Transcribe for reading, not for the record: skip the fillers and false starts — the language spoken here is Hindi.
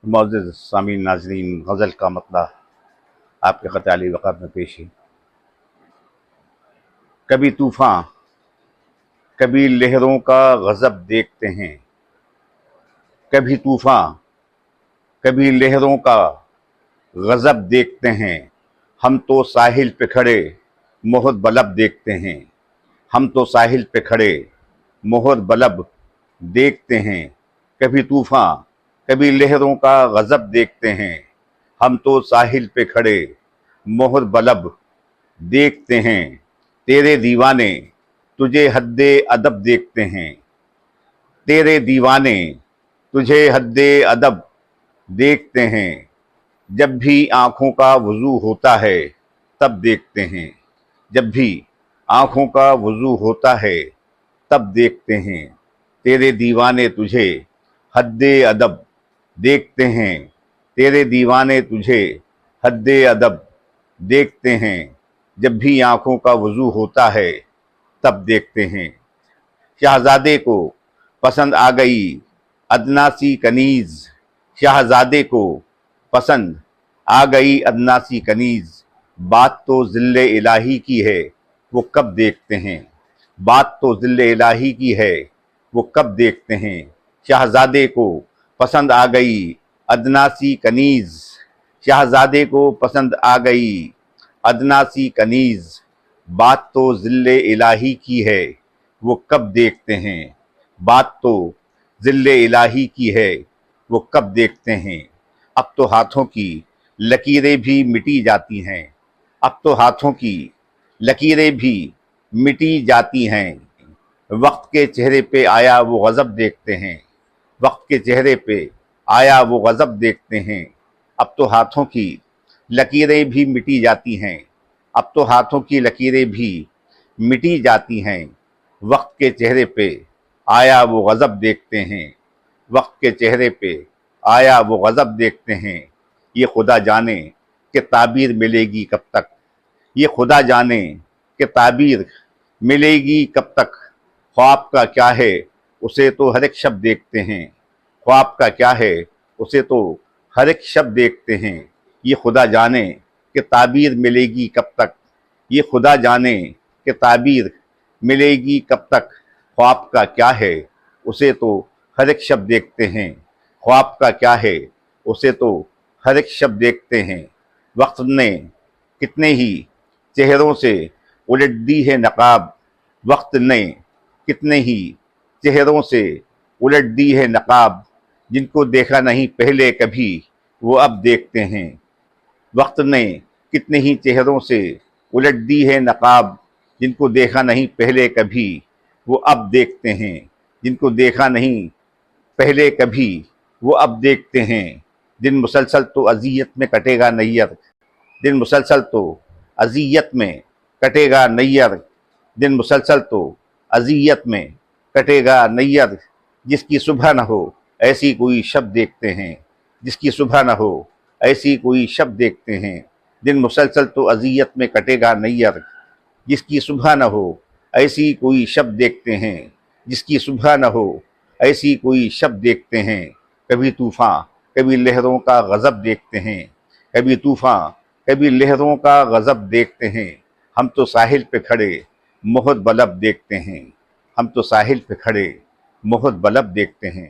मुअज़्ज़िज़ सामीन नाज़रीन, गज़ल का मतला आपके ख़त-ए वक़ाफ़ में पेश है। कभी तूफ़ान कभी लहरों का गज़ब देखते हैं, कभी तूफ़ान कभी लहरों का गज़ब देखते हैं। हम तो साहिल पे खड़े मोहर बलब देखते हैं, हम तो साहिल पे खड़े मोहर बलब देखते हैं। कभी तूफ़ान कभी लहरों का गज़ब देखते हैं, हम तो साहिल पे खड़े मोहर बलब देखते हैं। तेरे दीवाने तुझे हद्दे अदब देखते हैं, तेरे दीवाने तुझे हद्दे अदब देखते हैं। जब भी आँखों का वुज़ू होता है तब देखते हैं, जब भी आँखों का वुज़ू होता है तब देखते हैं। तेरे दीवाने तुझे हद्दे अदब देखते हैं, तेरे दीवाने तुझे हद्दे अदब देखते हैं। जब भी आँखों का वुज़ू होता है तब देखते हैं। शहज़ादे को पसंद आ गई अदना सी कनीज़, शहज़ादे को पसंद आ गई अदना सी कनीज़। बात तो ज़िल्ले इलाही की है वो कब देखते हैं, बात तो ज़िल्ले इलाही की है वो कब देखते हैं। शहज़ादे को पसंद आ गई अदना सी कनीज़, शहज़ादे को पसंद आ गई अदना सी कनीज़। बात तो ज़िल्ले इलाही की है वो कब देखते हैं, बात तो ज़िल्ले इलाही की है वो कब देखते हैं। अब तो हाथों की लकीरें भी मिटी जाती हैं, अब तो हाथों की लकीरें भी मिटी जाती हैं। वक्त के चेहरे पे आया वो गज़ब देखते हैं, वक्त के चेहरे पे आया वो गज़ब देखते हैं। अब तो हाथों की लकीरें भी मिटी जाती हैं, अब तो हाथों की लकीरें भी मिटी जाती हैं। वक्त के चेहरे पे आया वो गज़ब देखते हैं, वक्त के चेहरे पे आया वो गज़ब देखते हैं। ये खुदा जाने कि ताबीर मिलेगी कब तक, ये खुदा जाने कि ताबीर मिलेगी कब तक। ख्वाब का क्या है उसे तो हर एक शब्द देखते हैं, ख्वाब का क्या है उसे तो हर एक शब्द देखते हैं। ये खुदा जाने कि ताबीर मिलेगी कब तक, ये खुदा जाने कि ताबीर मिलेगी कब तक। ख्वाब का क्या है उसे तो हर एक शब्द देखते हैं, ख्वाब का क्या है उसे तो हर एक शब्द देखते हैं। वक्त ने कितने ही चेहरों से उलट दी है नकाब, वक्त ने कितने ही चेहरों से उलट दी है नकाब। जिनको देखा नहीं पहले कभी वो अब देखते हैं, वक्त ने कितने ही चेहरों से उलट दी है नकाब। जिनको देखा नहीं पहले कभी वो अब देखते हैं, जिनको देखा नहीं पहले कभी वो अब देखते हैं। दिन मुसलसल तो अज़ियत में कटेगा नैयर, दिन मुसलसल तो अज़ियत में कटेगा नैयर, दिन मुसलसल तो अज़ियत में कटेगा नैयर। जिसकी सुबह न हो ऐसी कोई शब्द देखते हैं, जिसकी सुबह न हो ऐसी कोई शब्द देखते हैं। दिन मुसलसल तो अज़ियत में कटेगा नैयर, जिसकी सुबह न हो ऐसी कोई शब्द देखते हैं, जिसकी सुबह न हो ऐसी कोई शब्द देखते हैं। कभी तूफ़ान कभी लहरों का गज़ब देखते हैं, कभी तूफ़ान कभी लहरों का गज़ब देखते हैं। हम तो साहिल पे खड़े मोहर बलब देखते हैं, हम तो साहिल पे खड़े मोहर बलब देखते हैं।